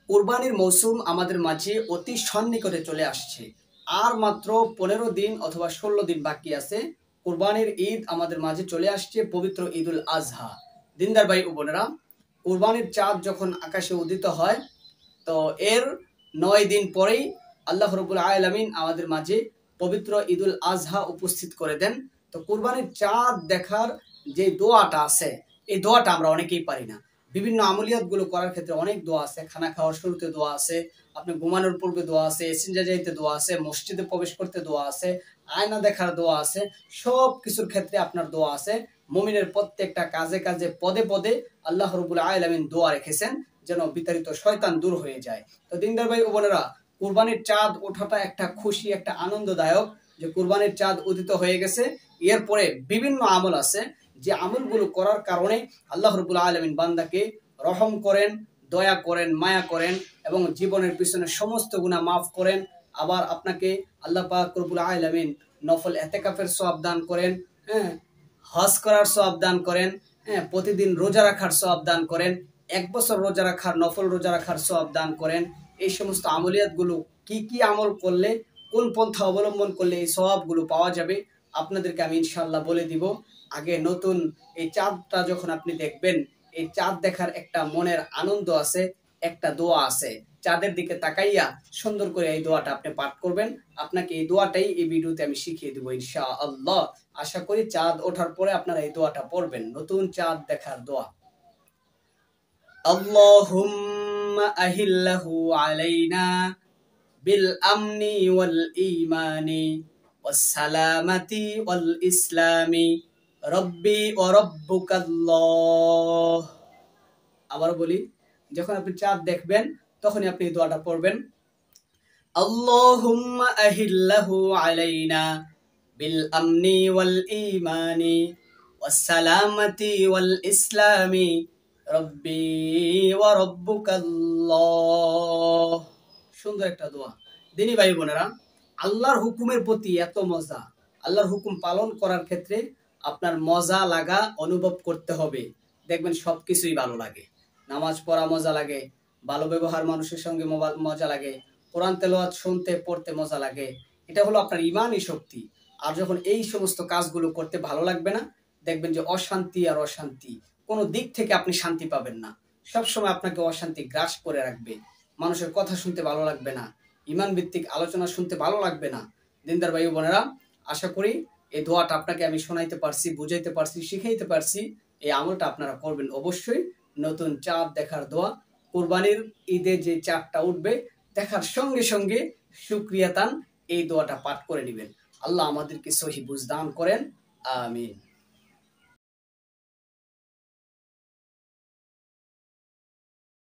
কুরবানির মৌসুম আমাদের মাঝে অতি সন্নিকটে চলে আসছে। আর মাত্র 15 দিন অথবা 16 দিন বাকি আছে। কুরবানির ঈদ আমাদের মাঝে চলে আসছে, পবিত্র ঈদুল আজহা। দিনদার ভাই ও বোনেরা, কুরবানির চাঁদ যখন আকাশে উদিত হয়, তো এর 9 দিন পরেই আল্লাহ রাব্বুল আলামিন আমাদের মাঝে পবিত্র ঈদুল আজহা উপস্থিত করে দেন। তো কুরবানির চাঁদ দেখার যে দোয়াটা আছে, এই দোয়াটা আমরা অনেকেই পারি না। বিভিন্ন আমলিয়াত গুলো করার ক্ষেত্রে অনেক দোয়া আছে। খানা খাওয়ার শুরুতে দোয়া আছে, আপনি ঘুমানোর পূর্বে দোয়া আছে, এসিনজা যাইতে দোয়া আছে, মসজিদে প্রবেশ করতে দোয়া আছে, আয়না দেখার দোয়া আছে। সব কিছুর ক্ষেত্রে আপনার দোয়া আছে। মুমিনের প্রত্যেকটা কাজে কাজে পদে পদে আল্লাহ রাব্বুল আলামিন দোয়া রেখেছেন যেন বিতাড়িত শয়তান দূর হয়ে যায়। তো দিনদার ভাই ও বোনেরা, কুরবানির চাঁদ ওঠাটা একটা খুশি, একটা আনন্দদায়ক যে কুরবানির চাঁদ উদিত হয়ে গেছে। এরপরে বিভিন্ন আমল আছে যে আমলগুলো করার কারণে আল্লাহ রাব্বুল আলামিন বান্দাকে রহম করেন, দয়া করেন, মায়া করেন এবং জীবনের পিছনে সমস্ত গুনাহ মাফ করেন। আবার আপনাকে আল্লাহ পাক রব্বুল আলামিন নফল ইতিকাফের সওয়াব দান করেন, হ্যাঁ, হজ করার সওয়াব দান করেন, হ্যাঁ, প্রতিদিন রোজা রাখার সওয়াব দান করেন, 1 বছর রোজা রাখার, নফল রোজা রাখার সওয়াব দান করেন। এই সমস্ত আমলিয়াতগুলো কি কি আমল করলে, কোন পন্থা অবলম্বন করলে এই সওয়াবগুলো পাওয়া যাবে আপনাদেরকে আমি ইনশাআল্লাহ বলে দিব। আগে নতুন এই চাঁদটা যখন আপনি দেখবেন, এই চাঁদ দেখার একটা মনের আনন্দ আছে, একটা দোয়া আছে। চাঁদের দিকে তাকাইয়া সুন্দর করে এই দোয়াটা আপনি পাঠ করবেন। আপনাকে এই দোয়াটাই এই ভিডিওতে আমি শিখিয়ে দেব ইনশাআল্লাহ। আশা করি চাঁদ ওঠার পরে আপনারা এই দোয়াটা পড়বেন, নতুন চাঁদ দেখার দোয়া। আল্লাহুম্মা আহিল্লাহু আলাইনা বিল আমনি ওয়াল ঈমানি ওয়াস সালামাতি ওয়াল ইসলামি রব্বি ওয়া রব্বুকাল্লাহ। আবার বলি, যখন আপনি চাঁদ দেখবেন তখনই আপনি এই দোয়াটা পড়বেন। আল্লাহুম্মা আহিল্লাহু আলাইনা বিল আমনি ওয়াল ঈমানি ওয়াস সালামাতি ওয়াল ইসলামি রব্বি ওয়া রব্বুকাল্লাহ। সুন্দর একটা দোয়া। দিনী ভাই বোনেরা, আল্লাহর হুকুমের প্রতি এত মজা, আল্লাহর হুকুম পালন করার ক্ষেত্রে আপনার মজা লাগা অনুভব করতে হবে। দেখবেন সবকিছুই ভালো লাগে। নামাজ পড়া মজা লাগে, ভালো ব্যবহার মানুষের সঙ্গে মজা লাগে, কোরআন তেলাওয়াত শুনতে পড়তে মজা লাগে। এটা হলো আপনার ঈমানি শক্তি। আর যখন এই সমস্ত কাজগুলো করতে ভালো লাগবে না, দেখবেন যে অশান্তি আর অশান্তি, কোনো দিক থেকে আপনি শান্তি পাবেন না। সবসময় আপনাকে অশান্তি গ্রাস করে রাখবে। মানুষের কথা শুনতে ভালো লাগবে না, ঈমান ভিত্তিক আলোচনা শুনতে ভালো লাগবে না। দিনদার ভাই বোনেরা, আশা করি এই দোয়াটা আপনাকে আমি শোনাইতে পারছি, বুঝাইতে পারছি, শিখাইতে পারছি। এই আমলটা আপনারা করবেন অবশ্যই। নতুন চাঁদ দেখার দোয়া। কুরবানির ঈদে যে চাঁদটা উঠবে, দেখার সঙ্গে সঙ্গে শুকরিয়াতান এই দোয়াটা পাঠ করে নেবেন। আল্লাহ আমাদেরকে সহি বুঝ দান করেন। আমিন।